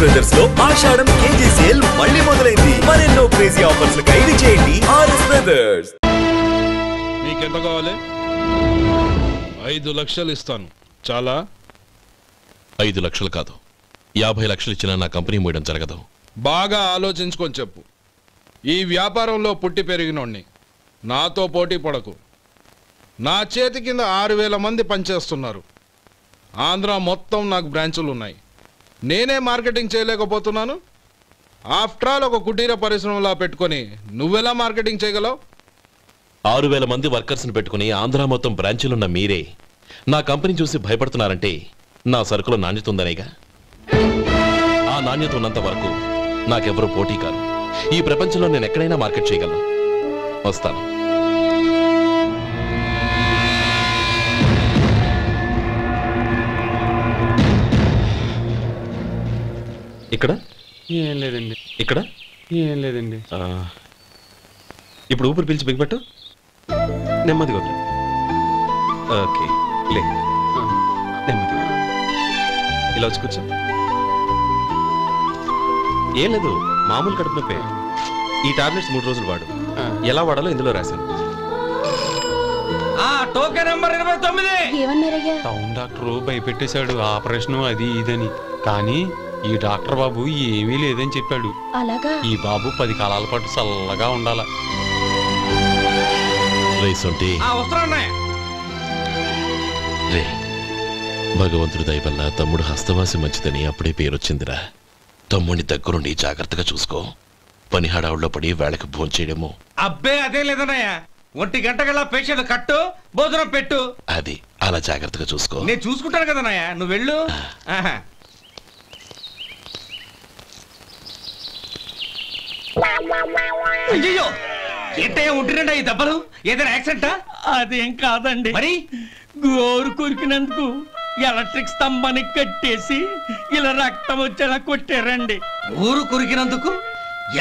Brothers లో ఆషాఢం KG sale మళ్ళీ మొదలైంది. మరెన్నో క్రేజీ ఆఫర్స్ ఖైదీ చేయండి ఆర్ఎస్ బ్రదర్స్. నీకెంత కావాలి? 5 లక్షలు ఇస్తాను. చాలా? 5 లక్షలు కాదు, 50 లక్షలు ఇచ్చినా నా కంపెనీ మూయడం జరగదు. బాగా ఆలోచించుకొని చెప్పు. ఈ వ్యాపారంలో పుట్టి పెరిగినోడ్ని, నాతో పోటీ పడకు. నా చేతి కింద 6000 మంది పనిచేస్తున్నారు. ఆంధ్ర మొత్తం నాకు బ్రాంచులు ఉన్నాయి. నేనే మార్కెటింగ్ చేయలేకపోతున్నాను. ఆఫ్టర్ ఆల్ ఒక కుటీర పరిశ్రమలా పెట్టుకొని నువ్వెలా మార్కెటింగ్ చేయగలవు? 6000 మంది వర్కర్స్ని పెట్టుకుని ఆంధ్ర మొత్తం బ్రాంచీలున్న మీరే నా కంపెనీ చూసి భయపడుతున్నారంటే నా సరుకులో నాణ్యత ఉందనేగా. ఆ నాణ్యత ఉన్నంత వరకు నాకెవరూ పోటీ కాదు. ఈ ప్రపంచంలో నేను ఎక్కడైనా మార్కెట్ చేయగలను. వస్తాను. ఇక్కడ ఏం లేదండి. ఇక్కడ ఏం లేదండి. ఇప్పుడు ఊపిరి పీల్చి బిగ్బట్టు. నెమ్మదిగా వద్దు. ఓకే, లే. నెమ్మదిగా ఇలా వచ్చి కూర్చో. ఏం లేదు, మామూలు కడుపు నొప్పే. ఈ టాబ్లెట్స్ 3 రోజులు వాడు. ఎలా వాడాలో ఇందులో రాశాను. Token number 29. టౌన్ డాక్టర్ భయపెట్టేశాడు, ఆపరేషన్ అది ఇదని. కానీ ఈ డాక్టర్ బాబు ఏమీ లేదని చెప్పాడు. ఈ బాబు 10 కాలాల పాటు చల్లగా ఉండాల. రే, భగవంతుడి దయ వల్ల తమ్ముడు హస్తవాసి మంచిదని అప్పుడే పేరొచ్చిందిరా. తమ్ముడిని దగ్గరుండి జాగ్రత్తగా చూసుకో. పని హడావుల్లో పడి వేళకి భోంచేయడము. అబ్బే అదే లేదన్నయ్య. 1 గంట గల్లా పేషెంట్ కట్టు, భోజనం పెట్టు. అది అలా జాగ్రత్తగా చూసుకో. నేను చూసుకుంటాను కదన్నయ్య, నువ్వు వెళ్ళు. అయ్యో, ఏంటయ్యా ఉంటున్నాడా ఈ దెబ్బలు? ఏదైనా యాక్సిడెంటా? అదేం కాదండి. మరి గోరు కొరికినందుకు ఎలక్ట్రిక్ స్తంభానికి కట్టేసి ఇలా రక్తం వచ్చేలా కొట్టారండి. ఊరు కొరికినందుకు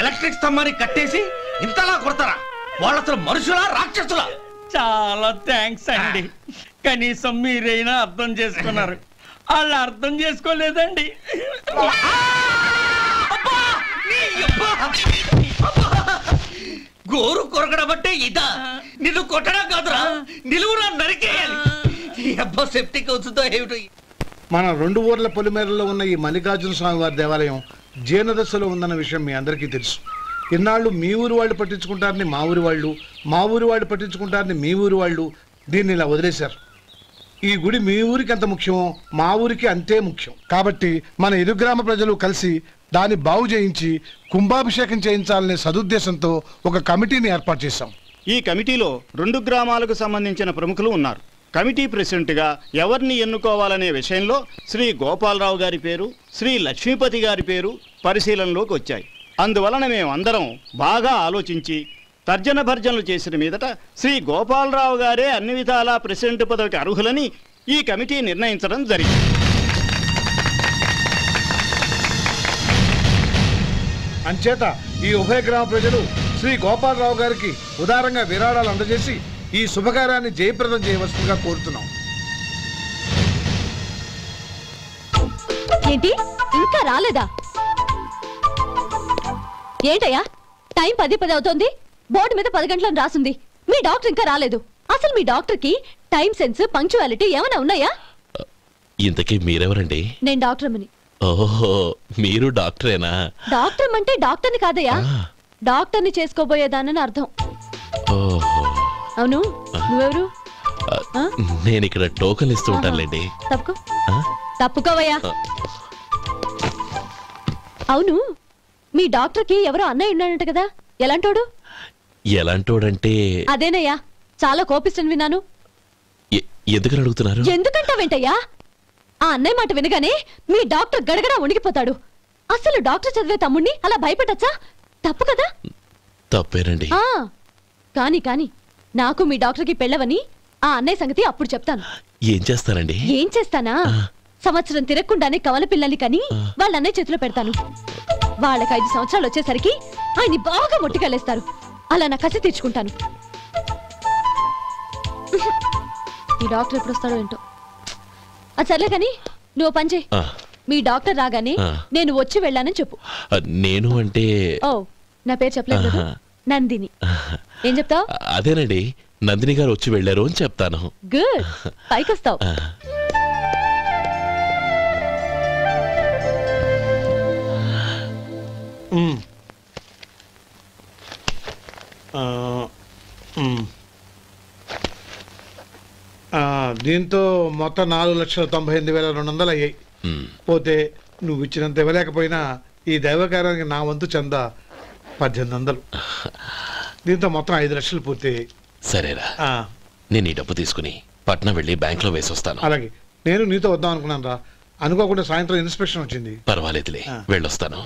ఎలక్ట్రిక్ స్తంభానికి కట్టేసి ఇంతలా కొడతారా? వాళ్ళు అసలు మనుషులా, రాక్షసులా? చాలా థ్యాంక్స్ అండి. కనీసం మీరైనా అర్థం చేసుకున్నారు. వాళ్ళు అర్థం చేసుకోలేదండి. గోరు కొరకడం అంటే ఇదా? నిన్ను కొట్టడం కాదురా, నిలువురా నరికేయాలి. అబ్బా సెప్టిక్ అవుతుందో ఏమిటో. మన 2 ఊర్ల పొలిమేరలో ఉన్న ఈ మల్లికార్జున స్వామి వారి దేవాలయం జీర్ణదశలో ఉందన్న విషయం మీ అందరికీ తెలుసు. ఇన్నాళ్ళు మీ ఊరు వాళ్ళు పట్టించుకుంటారని మా ఊరి వాళ్ళు, మా ఊరి వాళ్ళు పట్టించుకుంటారని మీ ఊరి వాళ్ళు దీన్ని ఇలా వదిలేశారు. ఈ గుడి మీ ఊరికి ఎంత ముఖ్యమో మా ఊరికి అంతే ముఖ్యం. కాబట్టి మన ఇరు గ్రామ ప్రజలు కలిసి దాన్ని బాగు చేయించి కుంభాభిషేకం చేయించాలనే సదుద్దేశంతో ఒక కమిటీని ఏర్పాటు చేశాం. ఈ కమిటీలో 2 గ్రామాలకు సంబంధించిన ప్రముఖులు ఉన్నారు. కమిటీ ప్రెసిడెంట్గా ఎవరిని ఎన్నుకోవాలనే విషయంలో శ్రీ గోపాలరావు గారి పేరు, శ్రీ లక్ష్మీపతి గారి పేరు పరిశీలనలోకి వచ్చాయి. అందువలన మేమందరం బాగా ఆలోచించి తర్జన భర్జనలు చేసిన మీదట శ్రీ గోపాలరావు గారే అన్ని విధాలా ప్రెసిడెంట్ పదవికి అర్హులని ఈ కమిటీ నిర్ణయించడం జరిగింది. అంచేత ఈ ఉభయ గ్రామ ప్రజలు శ్రీ గోపాలరావు గారికి ఉదారంగా విరాళాలు అందజేసి ఈ శుభకార్యాన్ని జయప్రదం చేయవలసిందిగా కోరుతున్నాం. ఏంటి ఇంకా రాలేదా? ఏంటయ్యా, టైం 10 అవుతోంది. బోర్డు మీద 10 గంటలను రాసింది. మీ డాక్టర్ ఇంకా రాలేదు. అసలు మీ డాక్టర్ కి టైం సెన్స్, పంక్చువాలిటీ ఏమైనా ఉన్నాయా? ఇంతకీ మీరెవరండి? నేను డాక్టర్ అమ్మని. ఓహో, మీరు డాక్టరేనా? డాక్టర్ అంటే డాక్టర్ని కాదయ్యా, డాక్టర్ని చేసుకోబోయేదానని అర్థం. ఓహో, అవును, నువ్వెవరు? నేను ఇక్కడ టోకన్ ఇస్తూ ఉంటానులేండి. తప్పుకో. తప్పుకోవయ్యా. అవును, మీ డాక్టర్ కి ఎవరో అన్నయ్య ఉన్నాడంట కదా, ఎలాంటోడు? ఎలాంటోడంటే అదేనయ్యా, చాలా కోపిస్తని విన్నాను. ఎందుకని అడుగుతున్నారు? ఎందుకంటావేంటయ్యా? ఆ అన్నయ్య మాట వినగానే మీ డాక్టర్ గడగడా ఉణిగిపోతాడు. అసలు డాక్టర్ చదివే తమ్ముణ్ణి అలా భయపెట్టచ్చా? తప్పు కదా? తప్పేనండి. కాని కాని నాకు మీ డాక్టర్ కి పెళ్ళవని ఆ అన్నయ్య సంగతి అప్పుడు చెప్తాను. ఏం చేస్తానండి? ఏం చేస్తానా, సంవత్సరం తిరగకుండానే కవల పిల్లల్ని కని వాళ్ళ అన్నయ్య చేతిలో పెడతాను. వాళ్ళకి 5 సంవత్సరాలు వచ్చేసరికి ఆయన్ని బాగా మొట్టికెళ్ళేస్తారు. అలా నా కసి తీర్చుకుంటాను. ఈ డాక్టర్ ఎప్పుడు వస్తాడో ఏంటో. అది సర్లే కానీ నువ్వు పని చేయి. మీ డాక్టర్ రాగానే నేను వచ్చి వెళ్ళానని చెప్పు. నేను అంటే ఓ నా పేరు చెప్పలేదు కదా? నందిని. ఏం చెప్తావు? అదేనండి, నందిని గారు వచ్చి వెళ్ళారు అని చెప్తాను. గుడ్, పైకొస్తావు. దీంతో మొత్తం 4,98,200 అయ్యాయి. పోతే నువ్వు ఇచ్చినంత ఇవ్వలేకపోయినా ఈ దైవకార్యానికి నా వంతు చందా 1800. దీంతో మొత్తం 5 లక్షలు పూర్తయ్యాయి. సరేరా, నేను ఈ డబ్బు తీసుకుని పట్నం వెళ్ళి బ్యాంక్ లో వేసొస్తాను. అలాగే, నేను నీతో వద్దాం అనుకున్నాను రా, అనుకోకుండా సాయంత్రం ఇన్స్పెక్షన్ వచ్చింది. పర్వాలేదులే, వెళ్ళొస్తాను.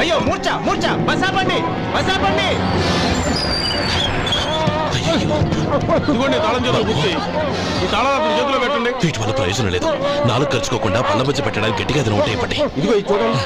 అయ్యో మూర్ఛ మూర్ఛ, బసాపండి బసాపండి. తాళం చేతులు గుర్తి, ఈ తాళాలు చేతిలో పెట్టండి. వీటి వల్ల ప్రయోజనం లేదు. 4 ఖర్చుకోకుండా పళ్ళ మధ్య పెట్టడానికి గట్టిగా ఏదైనా ఉంటే ఇవ్వండి. ఇదిగో ఇది చూడండి.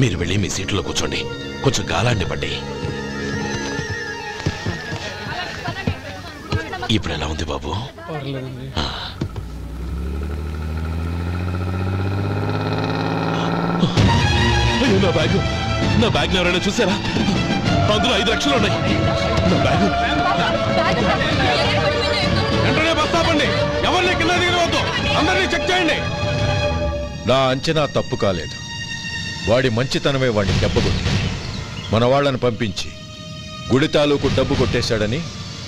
మీరు వెళ్ళి మీ సీట్లో కూర్చోండి, కొంచెం గాలాన్ని పట్టి. ఇప్పుడు ఎలా ఉంది బాబు? నా బ్యాగ్, నా బ్యాగ్ ఎవరైనా చూసారా? అందులో 5 లక్షలు ఉన్నాయి. నా బ్యాగ్ వెంటనే బస్తాపండి, ఎవరిని కింద దిగవద్దు, అందరినీ చెక్ చేయండి. నా అంచనా తప్పు కాలేదు. వాడి మంచితనమే వాడిని దెబ్బకొట్టింది. మన వాళ్ళని పంపించి గుడి తాలూకు డబ్బు కొట్టేశాడని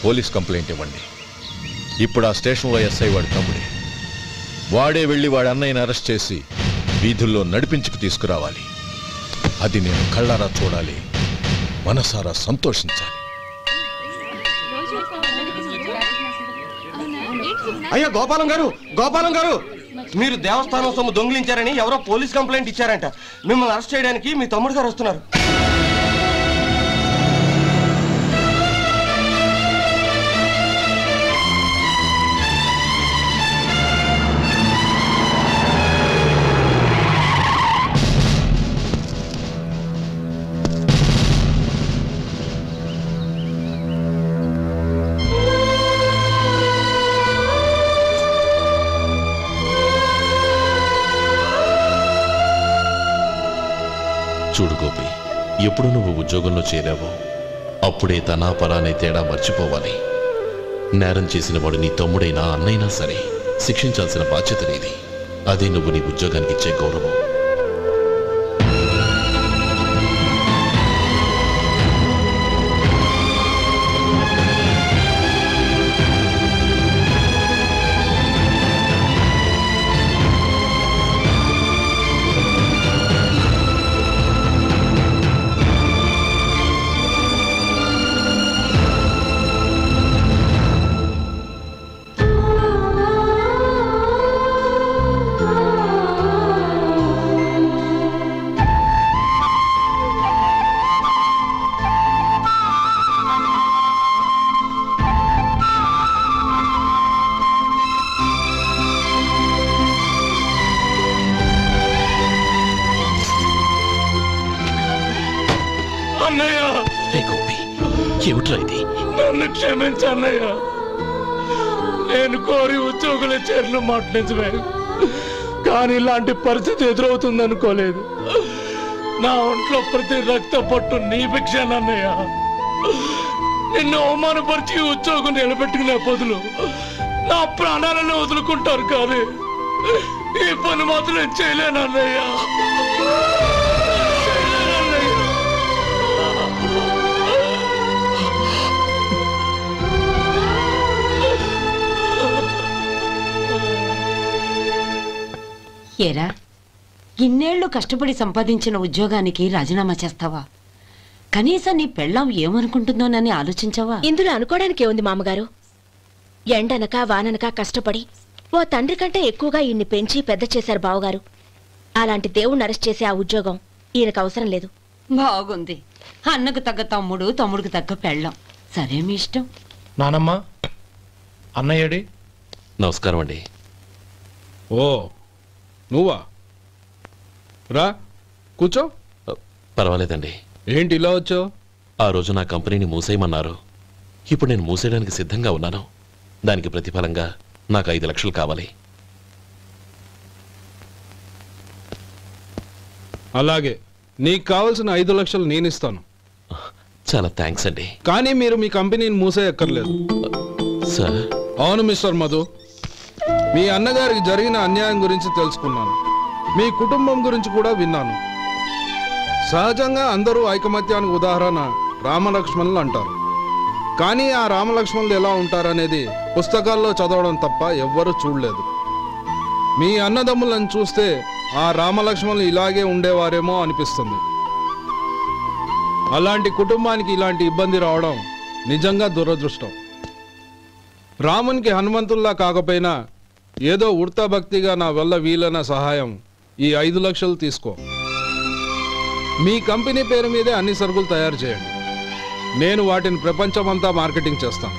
పోలీస్ కంప్లైంట్ ఇవ్వండి. ఇప్పుడు ఆ స్టేషన్లో ఎస్ఐ వాడి తమ్ముడే. వాడే వెళ్ళి వాడి అన్నయ్యని అరెస్ట్ చేసి వీధుల్లో నడిపించుకు తీసుకురావాలి. అది నేను కళ్ళారా చూడాలి, మనసారా సంతోషించాలి. అయ్యో గోపాలం గారు, గోపాలం గారు, మీరు దేవస్థానం సొమ్ము దొంగిలించారని ఎవరో పోలీస్ కంప్లైంట్ ఇచ్చారంట. మిమ్మల్ని అరెస్ట్ చేయడానికి మీ తమ్ముడు గారు వస్తున్నారు. చూడు గోపి, ఎప్పుడు నువ్వు ఉద్యోగంలో చేరావో అప్పుడే తనా పరానే తేడా మర్చిపోవాలి. నేరం చేసిన వాడు నీ తమ్ముడైనా అన్నైనా సరే శిక్షించాల్సిన బాధ్యత నీది. అదే నువ్వు నీ ఉద్యోగానికి ఇచ్చే గౌరవం. ఏమిట్రా ఇది? నన్ను క్షమించన్నయ్య, నేను కోరి ఉద్యోగుల చేరిన మాట నిజమే, కానీ ఇలాంటి పరిస్థితి ఎదురవుతుంది అనుకోలేదు. నా ఒంట్లో ప్రతి రక్త పట్టు నీ భిక్షనన్నయ్య. నిన్ను అవమానపరిచి ఉద్యోగం నిలబెట్టుకునే బదులు నా ప్రాణాలను వదులుకుంటారు, కానీ ఈ పని మాత్రం నేను చేయలేనన్నయ్య. ఏరా, ఇన్నేళ్లు కష్టపడి సంపాదించిన ఉద్యోగానికి రాజీనామా చేస్తావా? కనీసం నీ పెళ్ళాం ఏమనుకుంటుందోనని ఆలోచించావా? ఇందులో అనుకోవడానికి ఏముంది మామగారు? ఎండనక వాననక కష్టపడి ఓ తండ్రి కంటే ఎక్కువగా ఈయన్ని పెంచి పెద్ద చేశారు బావగారు. అలాంటి దేవుణ్ణి అరెస్ట్ చేసే ఆ ఉద్యోగం ఈయనకు అవసరం లేదు. బాగుంది. అన్నకు తగ్గ తమ్ముడు, తమ్ముడికి తగ్గ పెళ్ళాం. సరే, మీ ఇష్టం. నానమ్మ, అన్నయ్యడి. నమస్కారం అండి. ఓ నువ్వా? రా కూర్చో. పర్వాలేదండి. ఏంటి ఇలా వచ్చావు? ఆ రోజు నా కంపెనీని మూసేయమన్నారు. ఇప్పుడు నేను మూసేయడానికి సిద్ధంగా ఉన్నాను. దానికి ప్రతిఫలంగా నాకు 5 లక్షలు కావాలి. అలాగే, నీకు కావాల్సిన 5 లక్షలు నేను ఇస్తాను. చాలా థ్యాంక్స్ అండి. కానీ మీరు మీ కంపెనీని మూసేయక్కర్లేదు. సార్? అవును మిస్టర్ మధు, మీ అన్నగారికి జరిగిన అన్యాయం గురించి తెలుసుకున్నాను. మీ కుటుంబం గురించి కూడా విన్నాను. సహజంగా అందరూ ఐకమత్యానికి ఉదాహరణ రామలక్ష్మణులు అంటారు. కానీ ఆ రామలక్ష్మణులు ఎలా ఉంటారనేది పుస్తకాల్లో చదవడం తప్ప ఎవ్వరూ చూడలేదు. మీ అన్నదమ్ములను చూస్తే ఆ రామలక్ష్మణులు ఇలాగే ఉండేవారేమో అనిపిస్తుంది. అలాంటి కుటుంబానికి ఇలాంటి ఇబ్బంది రావడం నిజంగా దురదృష్టం. రామునికి హనుమంతుల్లా కాకపోయినా ఏదో ఉడతాభక్తిగా నా వల్ల వీలైన సహాయం ఈ 5 లక్షలు తీసుకో. మీ కంపెనీ పేరు మీదే అన్ని సరుకులు తయారు చేయండి. నేను వాటిని ప్రపంచమంతా మార్కెటింగ్ చేస్తాను.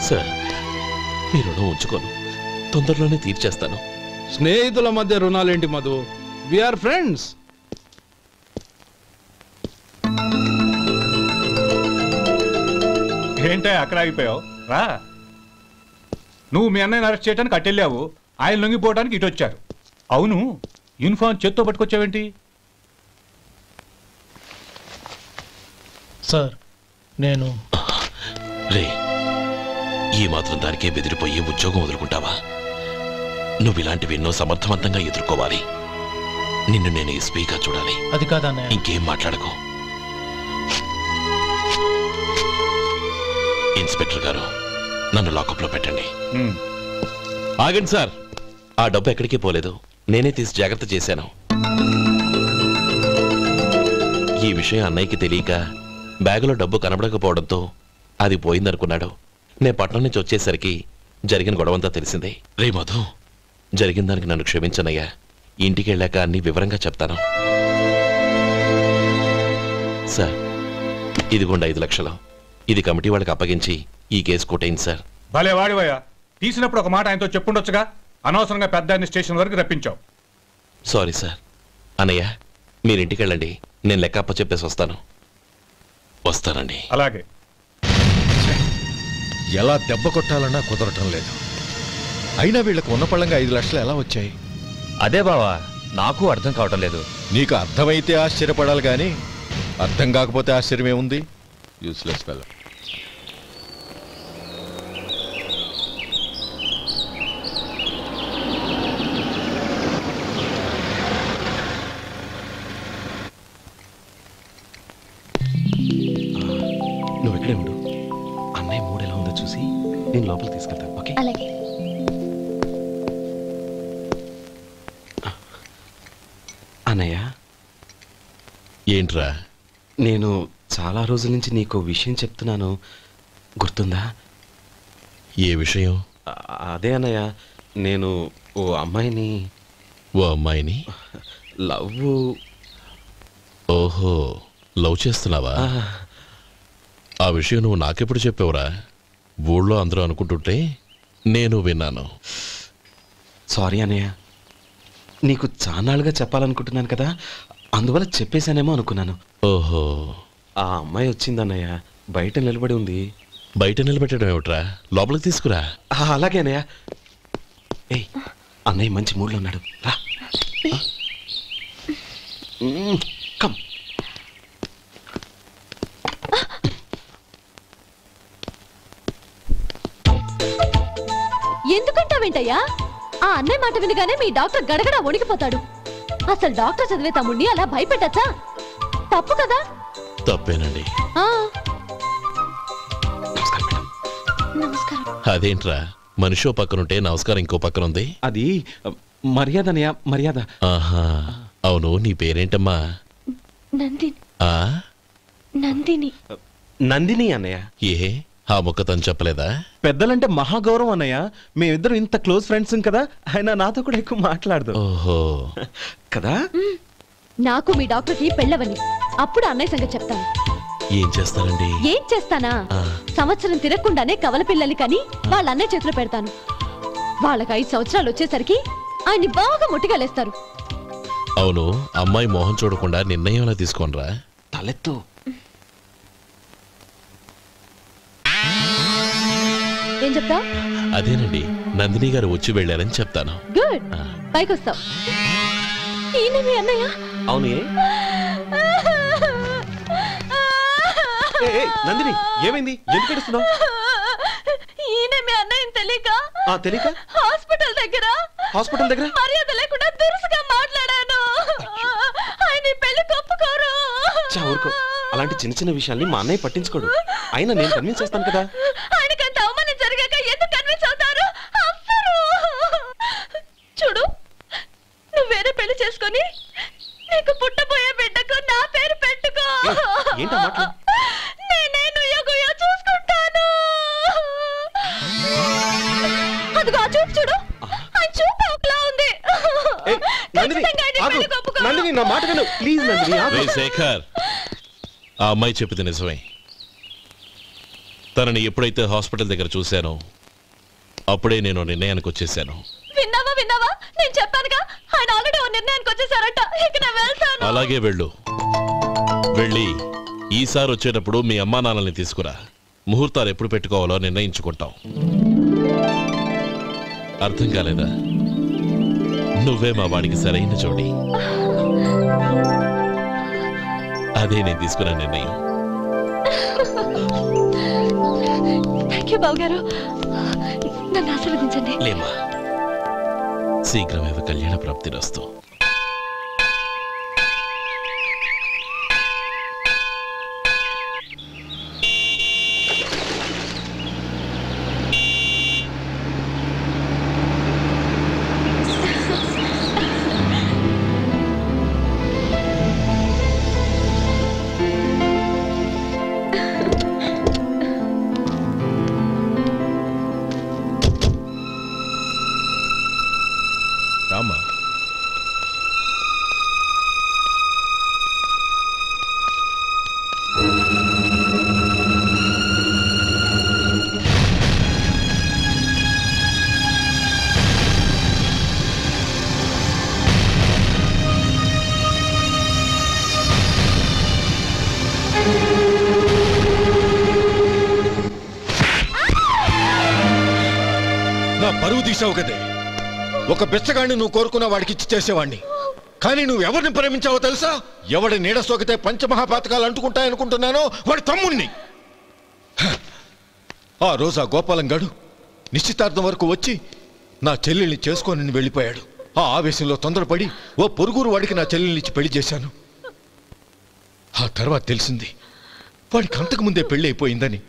సార్, మీ రుణం ఉంచుకోను, తొందరలోనే తీర్చేస్తాను. స్నేహితుల మధ్య రుణాలేంటి మధు? We are friends. ఏంటే అక్కడ ఆగిపోయావు? రా. నువ్వు మీ అన్నయ్యని అరెస్ట్ చేయడానికి అట్టెళ్ళావు, ఆయన లొంగిపోవడానికి ఇటు వచ్చారు. అవును, యూనిఫామ్ చేత్తో పట్టుకొచ్చావేంటి? సార్, నేను రే, ఈ మాత్రం దానికే బెదిరిపోయి ఉద్యోగం వదులుకుంటావా? నువ్వు ఇలాంటివి ఎన్నో సమర్థవంతంగా ఎదుర్కోవాలి. నిన్ను నేను ఎస్పీగా చూడాలి. అది కాదన్నయ్య. ఇంకేం మాట్లాడకు. ఇన్స్పెక్టర్ గారు, నన్ను లాకప్లో పెట్టండి. ఆగండి సార్, ఆ డబ్బు ఎక్కడికి పోలేదు. నేనే తీసి జాగ్రత్త చేశాను. ఈ విషయం అన్నయ్యకి తెలియక బ్యాగులో డబ్బు కనబడకపోవడంతో అది పోయిందనుకున్నాడు. నేను పట్నం నుంచి వచ్చేసరికి జరిగిన గొడవంతా తెలిసిందే. రే మధు, జరిగిన దానికి నన్ను క్షమించనయ్యా. ఇంటికి వెళ్ళాక అన్ని వివరంగా చెప్తాను. సార్, ఇదిగోండి 5 లక్షలు. ఇది కమిటీ వాళ్ళకి అప్పగించి ఈ కేసు కొట్టేయండి సార్. భలే వాడివయ్యా, తీసినప్పుడు ఒక మాట ఆయనతో చెప్పుండొచ్చుగా. అనవసరంగా పెద్ద ఆయన స్టేషన్ వరకు రప్పించావు. Sorry sir. అన్నయ్య, మీరింటికి వెళ్ళండి, నేను లెక్క అప్ప చెప్పేసి వస్తాను. వస్తానండి. అలాగే. ఎలా దెబ్బ కొట్టాలన్నా కుదరటం లేదు. అయినా వీళ్ళకు ఉన్న పళ్ళంగా 5 లక్షలు ఎలా వచ్చాయి? అదే బావా, నాకు అర్థం కావటం లేదు. నీకు అర్థమైతే ఆశ్చర్యపడాలి కానీ అర్థం కాకపోతే ఆశ్చర్యం ఏముంది? Useless fellow. నువ్వు ఇక్కడే ఉండు. అన్నయ్య మూడు ఎలా ఉందో చూసి నేను లోపల తీసుకెళ్తాను. ఓకే? అలాగే. అన్నయ్య, ఏంట్రా? నేను చాలా రోజుల నుంచి నీకు విషయం చెప్తున్నాను, గుర్తుందా? ఏ విషయం? అదే అన్నయ్య, నేను ఓ అమ్మాయిని లవ్. ఓహో, లవ్ చేస్తున్నావా? ఆ విషయం నువ్వు నాకెప్పుడు చెప్పావురా? ఊళ్ళో అందరూ అనుకుంటుంటే నేను విన్నాను. సారీ అన్నయ్య, నీకు చాన్నాళ్ళుగా చెప్పాలనుకుంటున్నాను కదా, అందువల్ల చెప్పేశానేమో అనుకున్నాను. ఓహో, ఆ అమ్మాయి వచ్చిందన్నయ్య, బయట నిలబడి ఉంది. బయట నిలబెట్టడం ఏమిట్రా? లోపలికి తీసుకురా. అలాగే అన్నయ్య. ఏయ్, అన్నయ్య మంచి మూడ్లో ఉన్నాడు, రా. కమ్. ఎందుకంటావేంటయ్యా? ఆ అన్నయ్య మాట వినగానే మీ డాక్టర్ గడగడ వణికిపోతాడు. అసలు డాక్టర్ చదివే తమ్ముడిని అలా భయపెట్టచ్చా? తప్పు కదా? తప్పేనండి. నమస్కారం. అదేంట్రా, మనిషో పక్కనుంటే నమస్కారం ఇంకో పక్కన ఉంది? అది మర్యాద అన్నయ్య మర్యాద. ఆహా, అవును, నీ పేరేంటమ్మా? నందిని. ఆ నందిని. నందిని అన్నయ్య. ఏ ఆ ముక్క తను చెప్పలేదా? పెద్దలంటే మహాగౌరవం అన్నయ్య. మేమిద్దరం ఇంత క్లోజ్ ఫ్రెండ్స్ కదా, ఆయన నాతో కూడా ఎక్కువ మాట్లాడదు. ఓహో కదా. నాకు మీ డాక్టర్కి పెళ్ళవని అప్పుడు అన్నయ్య సంగతి చెప్తాను. ఏం చేస్తానండి? ఏం చేస్తానా, సంవత్సరం తిరగకుండానే కవల పిల్లల్ని కని వాళ్ళ అన్నయ్య చేతిలో పెడతాను. వాళ్ళకి 5 సంవత్సరాలు వచ్చేసరికి ఆయన్ని బాగా ముట్టిగలేస్తారు. అవును, అమ్మాయి మోహం చూడకుండా నిర్ణయం ఎలా తీసుకోనరా? తలెత్తు. ఏం చెప్తా? అదేనండి, నందిని గారు వచ్చి వెళ్ళారని చెప్తాను. గుడ్, పైకొస్తావు. ఈయన మీ అన్నయ్య? అవును. నందిని, ఏమైంది? ఎందుకు ఏడుస్తున్నావు? ఈయన మీ అన్నయ్యని తెలియక తెలియక హాస్పిటల్ దగ్గర మర్యాద లేకుండా దురుసుగా మాట్లాడాను. ఆయన పెళ్లి ఒప్పుకోరు. ఊరుకో, అలాంటి చిన్న చిన్న విషయాల్ని మా అన్నయ్య పట్టించుకోడు. అయినా నేను కన్విన్స్ చేస్తాను కదా. ఆయనకంత అవమానం జరిగాక ఎందుకు కన్విన్స్ అవుతారు? చూడు, నువ్వు వేరే పెళ్లి చేసుకొని నీకు పుట్టబోయే బిడ్డకు నా పేరు పెట్టుకో. ఏంటా మాటలు? నేనే నుయ్యగుయ్య చూసుకుంటాను. అదిగో ఆ చూపు చూడు, ఆ చూపు ఒకలా ఉంది. నందిని, నా మాట విను ప్లీజ్. నందిని, రే శేఖర్, ఆ అమ్మాయి చెప్పింది నిజమే. తనని ఎప్పుడైతే హాస్పిటల్ దగ్గర చూశానో అప్పుడే నేను నిర్ణయానికి వచ్చేసాను. విన్నావా? నేను చెప్పానుగా, ఆయన ఆల్రెడీ ఓ నిర్ణయానికి వచ్చేసారట. ఇక నేను వెళ్తాను. అలాగే వెళ్ళు. వెళ్ళి ఈసారి వచ్చేటప్పుడు మీ అమ్మా నాన్నల్ని తీసుకురా. ముహూర్తాలు ఎప్పుడు పెట్టుకోవాలో నిర్ణయించుకుంటాం. అర్థం కాలేదా? నువ్వే మా వాడికి సరైన జోడి. అదే నేను తీసుకున్న నిర్ణయం. థాంక్యూ బావగారు, నన్ను ఆశీర్వదించండి. లేమా, శీఘ్రమేవ కళ్యాణ ప్రాప్తిరస్తు. రామా, నా పరువు తీసావు కదే. ఒక బెచ్చగాడిని నువ్వు కోరుకున్న వాడికి ఇచ్చి చేసేవాడిని. కానీ నువ్వు ఎవరిని ప్రేమించావో తెలుసా? ఎవడి నీడ సోకితే పంచమహాపాతకాలు అంటుకుంటాయనుకుంటున్నానో వాడి తమ్ముణ్ణి. ఆ రోజు ఆ గోపాలం గాడు నిశ్చితార్థం వరకు వచ్చి నా చెల్లెల్ని చేసుకొని వెళ్ళిపోయాడు. ఆ ఆవేశంలో తొందరపడి ఓ పొరుగురు వాడికి నా చెల్లెల్నిచ్చి పెళ్లి చేశాను. ఆ తర్వాత తెలిసింది వాడికి అంతకు ముందే పెళ్లి అయిపోయిందని.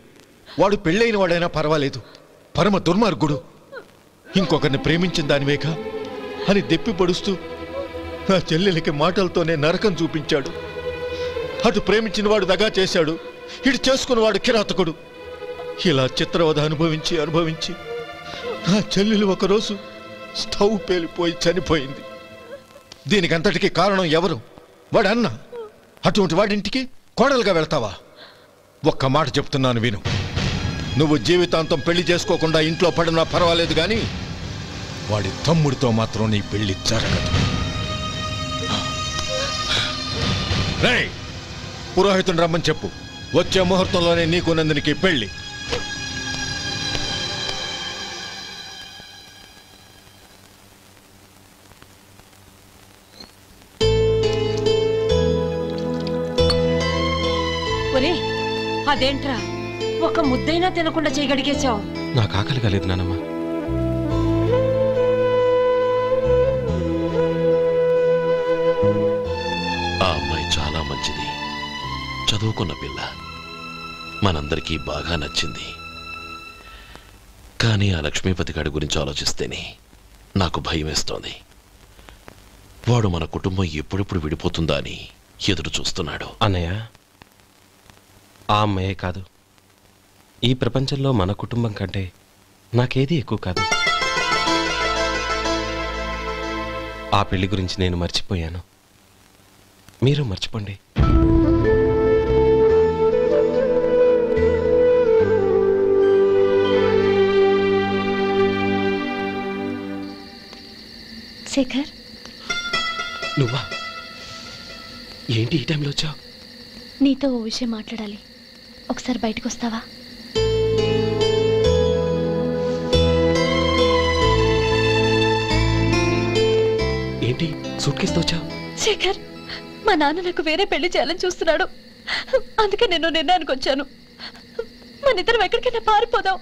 వాడు పెళ్ళైన వాడైనా పర్వాలేదు, పరమ దుర్మార్గుడు. ఇంకొకరిని ప్రేమించిన దానివేగా అని దెప్పి పడుస్తూ నా చెల్లెలికి మాటలతోనే నరకం చూపించాడు. అటు ప్రేమించిన వాడు దగా చేశాడు, ఇటు చేసుకున్నవాడు కిరాతకుడు. ఇలా చిత్రవధ అనుభవించి నా చెల్లెలు ఒకరోజు స్టవ్ పేలిపోయి చనిపోయింది. దీనికంతటికీ కారణం ఎవరు? వాడు అన్న. అటువంటి వాడింటికి కోడలుగా వెళ్తావా? ఒక్క మాట చెప్తున్నాను విను. నువ్వు జీవితాంతం పెళ్లి చేసుకోకుండా ఇంట్లో పడినా పర్వాలేదు, కానీ వాడి తమ్ముడితో మాత్రం నీ పెళ్లి జరగదు. రేయ్, పురోహితుని రమ్మని చెప్పు. వచ్చే ముహూర్తంలోనే నీకు నందినికి పెళ్లి. ఒరే, అదేంట్రా ఒక ముద్దైనా తినకుండా చేయగడిగేశావు? నాకు ఆకలి కాలేదు నానమ్మ. ఆ అమ్మాయి చాలా మంచిది, చదువుకున్న పిల్ల, మనందరికీ బాగా నచ్చింది. కానీ ఆ లక్ష్మీపతి గారి గురించి ఆలోచిస్తేనే నాకు భయం వేస్తోంది. వాడు మన కుటుంబం ఎప్పుడెప్పుడు విడిపోతుందా అని ఎదురు చూస్తున్నాడు. అన్నయ్య, ఆ అమ్మాయే కాదు, ఈ ప్రపంచంలో మన కుటుంబం కంటే నాకేది ఎక్కువ కాదు. ఆ పెళ్లి గురించి నేను మర్చిపోయాను, మీరు మర్చిపోండి. శేఖర్, నువ్వా? ఏంటి ఈ టైంలో వచ్చావు? నీతో ఓ విషయం మాట్లాడాలి. ఒకసారి బయటకు వస్తావా? ఏంటి సూట్ కేసుతో వచ్చావు? శేఖర్, మా నాన్న నాకు వేరే పెళ్లి చేయాలని చూస్తున్నాడు. అందుకే నేను నిర్ణయానికి వచ్చాను. మన ఇద్దరం ఎక్కడికైనా పారిపోదాం.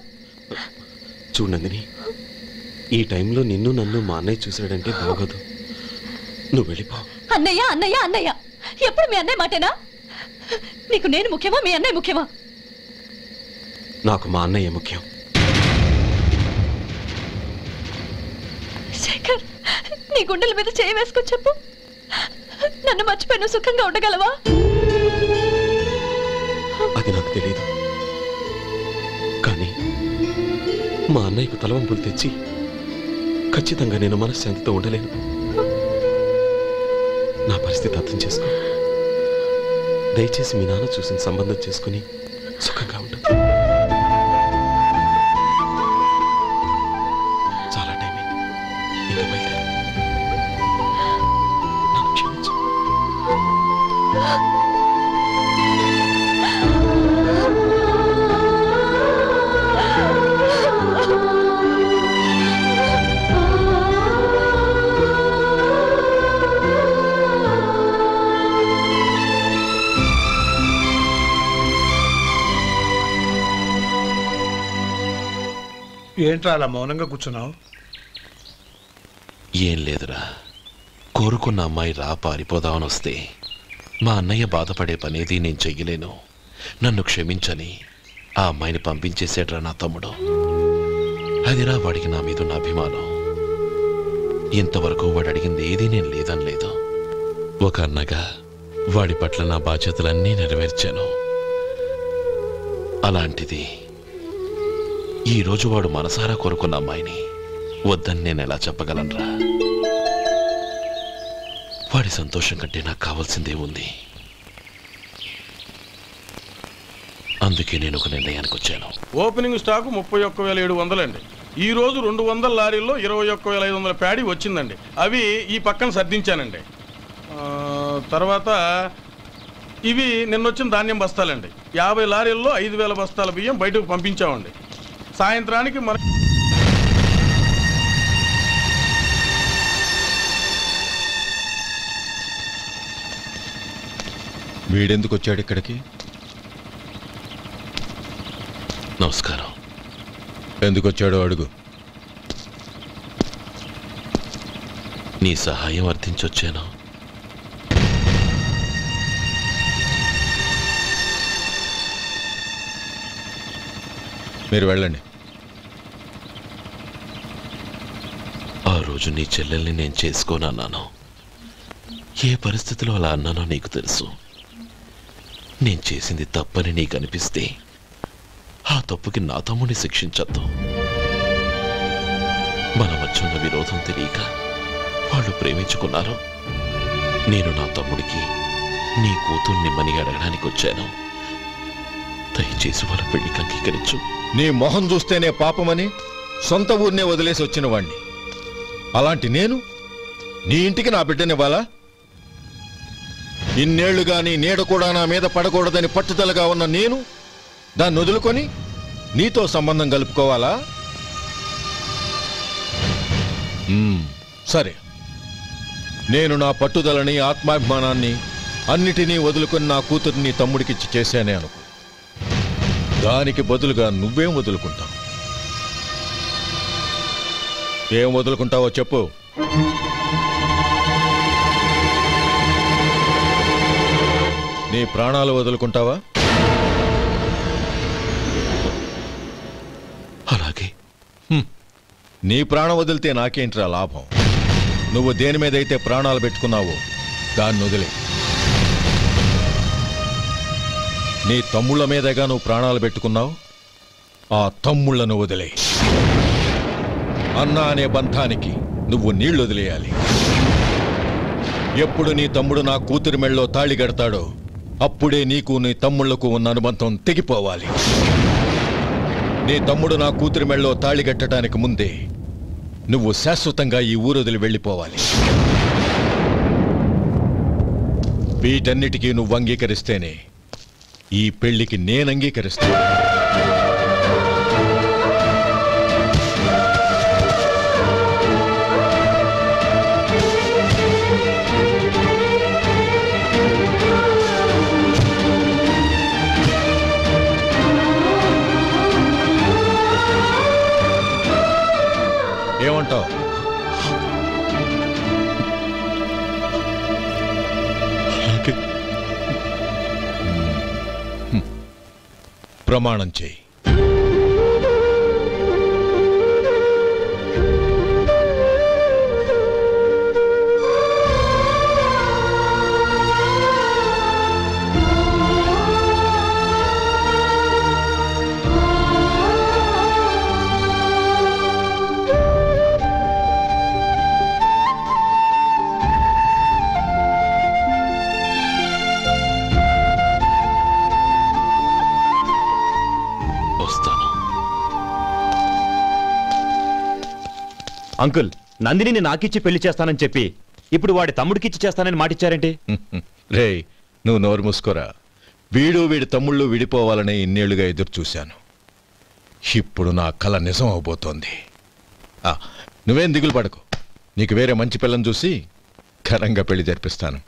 చూడు నందిని, ఈ టైంలో నిన్ను నన్ను మా అన్నయ్య చూసాడంటే బాగోదు. నువ్వు వెళ్ళిపో. అన్నయ్య అన్నయ్య అన్నయ్య, ఎప్పుడు మీ అన్నయ్య మాటేనా? నీకు నేను ముఖ్యమా, మీ అన్నయ్య ముఖ్యమా? నాకు మా అన్నయ్య ముఖ్యం. శేఖర్, నీ గుండెల మీద చేయి వేసుకొని చెప్పు, నన్ను మర్చిపోయి సుఖంగా ఉండగలవా? అది నాకు తెలియదు, కానీ మా అన్నయ్యకు తలవంపులు తెచ్చి ఖచ్చితంగా నేను మనశ్శాంతితో ఉండలేను. నా పరిస్థితి అర్థం చేసుకో. దయచేసి మీ నాన్న చూసిన సంబంధం చేసుకుని సుఖంగా ఉంటుంది. చాలా టైం అయింది, ఇంకా బయలుదేరు. నన్ను క్షమించు. ఏంట్రా అలా మౌనంగా కూర్చున్నావు? ఏం లేదురా, కోరుకున్న అమ్మాయి రా పారిపోదామని వస్తే మా అన్నయ్య బాధపడే పనేది నేను చెయ్యలేను, నన్ను క్షమించని ఆ అమ్మాయిని పంపించేసాడ్రా నా తమ్ముడు. అదిరా వాడికి నా మీద ఉన్న అభిమానం. ఇంతవరకు వాడు అడిగింది ఏదీ నేను లేదనలేదు. ఒక అన్నగా వాడి పట్ల నా బాధ్యతలన్నీ నెరవేర్చాను. అలాంటిది ఈరోజు వాడు మనసారా కోరుకున్న అమ్మాయిని వద్దని నేను ఎలా చెప్పగలనరా? వాడి సంతోషం కంటే నాకు కావాల్సిందే ఉంది. అందుకే నేను ఒక నిర్ణయానికి వచ్చాను. ఓపెనింగ్ స్టాకు 31,700 అండి. ఈ రోజు 200 లారీల్లో 21,500 ప్యాడీ వచ్చిందండి. అవి ఈ పక్కన సర్దించానండి. తర్వాత ఇవి నిన్నొచ్చిన ధాన్యం బస్తాలండి. 50 లారీల్లో 5,000 బస్తాల బియ్యం బయటకు పంపించామండి. సాయంత్రానికి మన వీడెందుకు వచ్చాడు ఇక్కడికి? నమస్కారం. ఎందుకు వచ్చాడో అడుగు. నీ సహాయం అర్థించొచ్చాను. మీరు వెళ్ళండి. ఆ రోజు నీ చెల్లెల్ని నేను చేసుకోనన్నాను. ఏ పరిస్థితిలో అలా అన్నానో నీకు తెలుసు. నేను చేసింది తప్పని నీకు అనిపిస్తే ఆ తప్పుకి నా తమ్ముడిని శిక్షించద్దు. మన మధ్య ఉన్న విరోధం తెలియక వాళ్ళు ప్రేమించుకున్నారు. నేను నా తమ్ముడికి నీ కూతుర్ని మని అడగడానికి వచ్చాను. దయచేసి వాళ్ళ పెళ్లికి అంగీకరించు. నీ మొహం చూస్తేనే పాపమని సొంత ఊరినే వదిలేసి వచ్చిన వాణ్ణి. అలాంటి నేను నీ ఇంటికి నా బిడ్డనివ్వాలా? ఇన్నేళ్లుగా నీ నీడ కూడా నా మీద పడకూడదని పట్టుదలగా ఉన్న నేను దాన్ని వదులుకొని నీతో సంబంధం కలుపుకోవాలా? సరే, నేను నా పట్టుదలని ఆత్మాభిమానాన్ని అన్నిటినీ వదులుకొని నా కూతుర్ని తమ్ముడికిచ్చి చేశానే అనుకో. దానికి బదులుగా నువ్వేం వదులుకుంటావు? ఏం వదులుకుంటావో చెప్పు. నీ ప్రాణాలు వదులుకుంటావా? అలాగే. నీ ప్రాణం వదిలితే నాకేంట్రా లాభం? నువ్వు దేని మీదైతే ప్రాణాలు పెట్టుకున్నావో దాన్ని వదిలే. నీ తమ్ముళ్ళ మీదగా నువ్వు ప్రాణాలు పెట్టుకున్నావు, ఆ తమ్ముళ్లను వదిలే. అన్న అనే బంధానికి నువ్వు నీళ్లు వదిలేయాలి. ఎప్పుడు నీ తమ్ముడు నా కూతురి మెళ్ళలో తాళి కడతాడో అప్పుడే నీకు నీ తమ్ముళ్లకు ఉన్న అనుబంధం తెగిపోవాలి. నీ తమ్ముడు నా కూతురి మెళ్ళలో తాళి కట్టడానికి ముందే నువ్వు శాశ్వతంగా ఈ ఊరొదిలి వెళ్ళిపోవాలి. వీటన్నిటికీ నువ్వు అంగీకరిస్తేనే ఈ పెళ్లికి నేను అంగీకరిస్తాను. ఏమంటావు? ప్రమాణం చేయి. అంకుల్, నందిని నాకిచ్చి పెళ్లి చేస్తానని చెప్పి ఇప్పుడు వాడి తమ్ముడికిచ్చి చేస్తానని మాటిచ్చారేంటి? రే, నువ్వు నోరు మూసుకోరా. వీడి తమ్ముళ్ళు విడిపోవాలని ఇన్నేళ్లుగా ఎదురు చూశాను. ఇప్పుడు నా కల నిజం అవబోతోంది. నువ్వేం దిగులు పడకు. నీకు వేరే మంచి పిల్లని చూసి ఘనంగా పెళ్లి జరిపిస్తాను.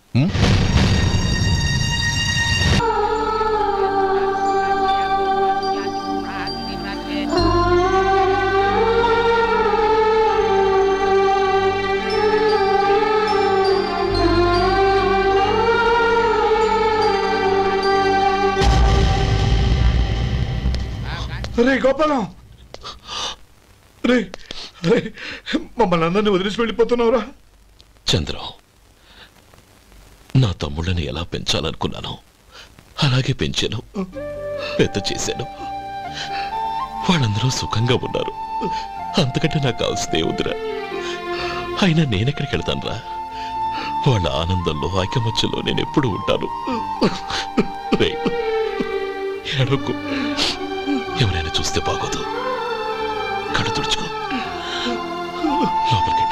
రే గోపాలం, రే రే, మమ్మల్ని అందరినీ వదిలేసి వెళ్ళిపోతున్నావురా? చంద్రం, నా తమ్ముళ్ళని ఎలా పెంచాలనుకున్నాను అలాగే పెంచాను, పెద్ద చేశాను. వాళ్ళందరూ సుఖంగా ఉన్నారు. అంతకంటే నాకు కావాల్సిందే వద్దురా. అయినా నేనెక్కడికి వెళ్తాను రా? వాళ్ళ ఆనందంలో ఐకమత్యంలో నేను ఎప్పుడు ఉంటాను. ఎడకు, ఎవరైనా చూస్తే బాగోదు. కళ్ళు తుడుచుకో, లోపలికి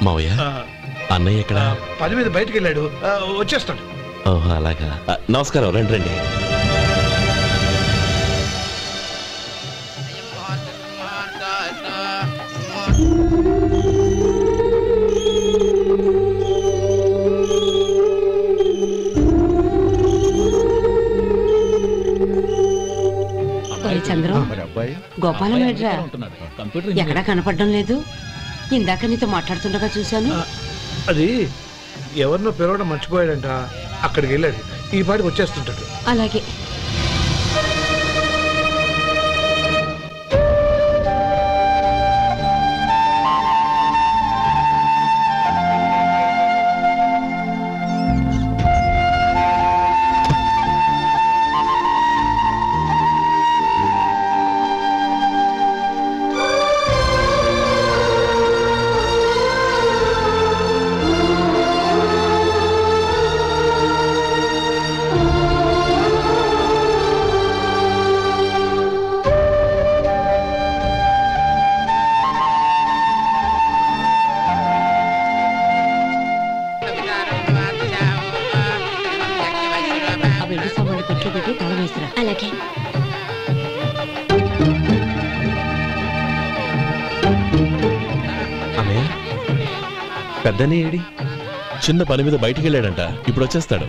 మావయ్య, అన్నయ్య ఎక్కడ? పని మీద బయటికి వెళ్ళాడు, వచ్చేస్తాడు. ఓహో, అలాగా. నమస్కారం, రండి రండి. చంద్రం, గోపాలం ఎడ్రా ఎక్కడా కనపడడం లేదు. ఇందాక నీతో మాట్లాడుతుండగా చూశాను. అది ఎవరినో పిలవడం మర్చిపోయాడంట, అక్కడికి వెళ్ళాడు. ఈ పాటికి వచ్చేస్తుంటాడు. అలాగే. పెద్దనే ఏడి చిన్న పని మీద బయటికి వెళ్ళాడంట, ఇప్పుడు వచ్చేస్తాడు.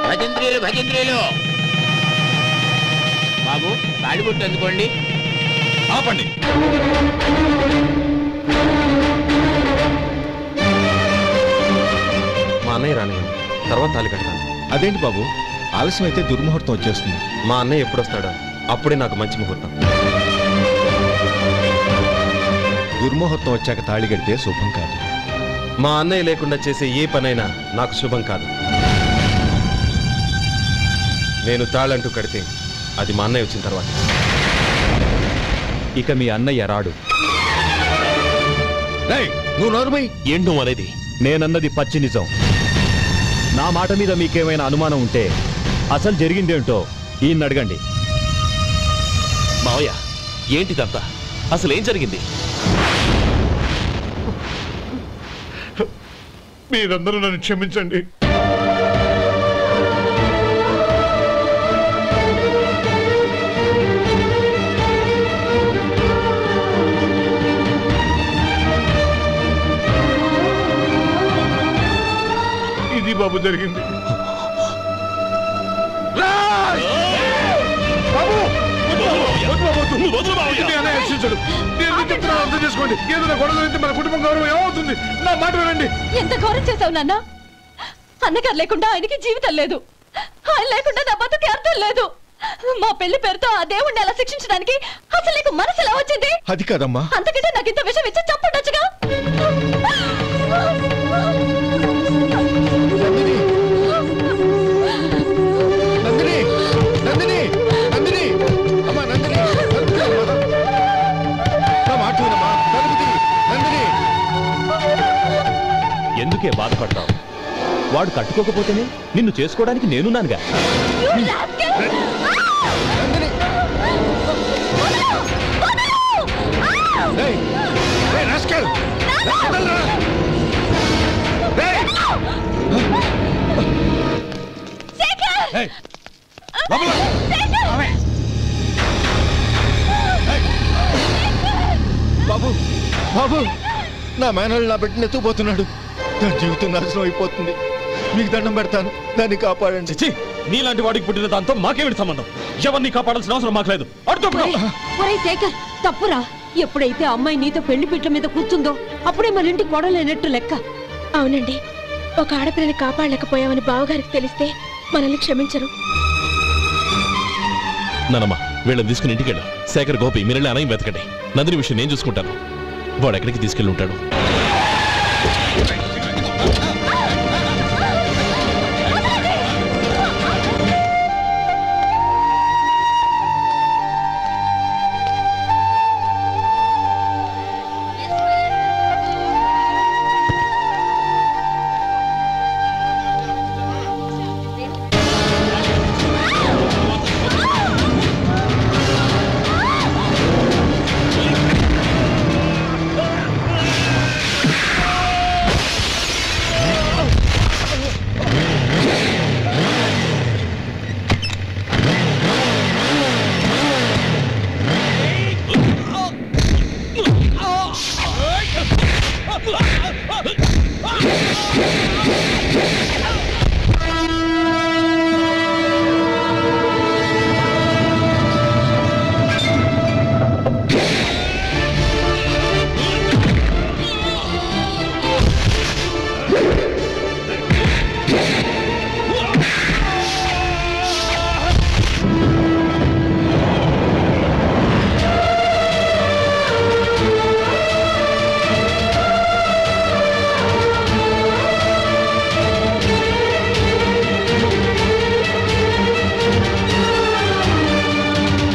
భజంత్రీలు భజంత్రీలు బాబు తాడిబొట్టు అందుకోండి. ఆపండి. మా అన్నయ్య రానివ్వండి, తర్వాత తాళి కడతాను. అదేంటి బాబు, ఆలస్యం అయితే దుర్ముహూర్తం వచ్చేస్తుంది. మా అన్నయ్య ఎప్పుడు వస్తాడో అప్పుడే నాకు మంచి ముహూర్తం. దుర్ముహూర్తం వచ్చాక తాళి కడితే శుభం కాదు. మా అన్నయ్య లేకుండా చేసే ఏ పనైనా నాకు శుభం కాదు. నేను తాళంటూ కడితే అది మా అన్నయ్య వచ్చిన తర్వాత. ఇక మీ అన్నయ్య రాడు. నువ్వు నోరుమై. ఏంటో అనేది? నేనన్నది పచ్చి నిజం. నా మాట మీద మీకేమైనా అనుమానం ఉంటే అసలు జరిగిందేంటో ఈయన్ని అడగండి. మావయ్య, ఏంటిదంతా? అసలు ఏం జరిగింది? మీరందరూ నన్ను క్షమించండి. ఇది బాబు జరిగింది. అర్థం చేసుకోండి. ఏదైనా గొడవ అయితే మన కుటుంబం గౌరవం ఏమవుతుంది? నా మాట వినండి. ఎంత ఘోరం చేశావు నాన్న. అన్నగారు లేకుండా ఆయనకి జీవితం లేదు, ఆయన లేకుండా నా బతుకి అర్థం లేదు. మా పెళ్లి పేరుతో ఆ దేవుణ్ణి ఎలా శిక్షించడానికి అసలు నీకు మనసు ఎలా వచ్చింది? అది కాదమ్మా. అంతకంటే నాకు ఇంత విషయం ఇచ్చి చంపుండొచ్చుగా. నందిని, నందిని, నందిని, అమ్మా నందిని, ఎందుకే బాధపడతావు? వాడు కట్టుకోకపోతేనే నిన్ను చేసుకోవడానికి నేనున్నానుగా. బాబు, బాబు, నా మేనల్ని నా బిడ్డని ఎత్తుకుపోతున్నాడు. నా జీవితం నాశనం అయిపోతుంది. మీకు దండం పెడతాను, దాన్ని కాపాడండి. నీలాంటి వాడికి పుట్టిన దాంతో మాకేమిటి సంబంధం? ఎవరిని కాపాడాల్సిన అవసరం మాకు లేదు. ఒరేయ్ శేఖర్, తప్పురా. ఎప్పుడైతే అమ్మాయి నీతో పెళ్లి పీటల మీద కూర్చుందో అప్పుడే మన ఇంటి గొడవలేనట్టు లెక్క. అవునండి, ఒక ఆడపిల్లని కాపాడలేకపోయామని బావగారికి తెలిస్తే మనల్ని క్షమించరు. నానమ్మా, వీళ్ళని తీసుకుని ఇంటికి వెళ్ళు. శేఖర్, గోపి, మీరెళ్ళి అన్నయ్య వెతకండి. నందిని విషయం నేను చూసుకుంటాను. వాడు ఎక్కడికి తీసుకెళ్ళి ఉంటాడు?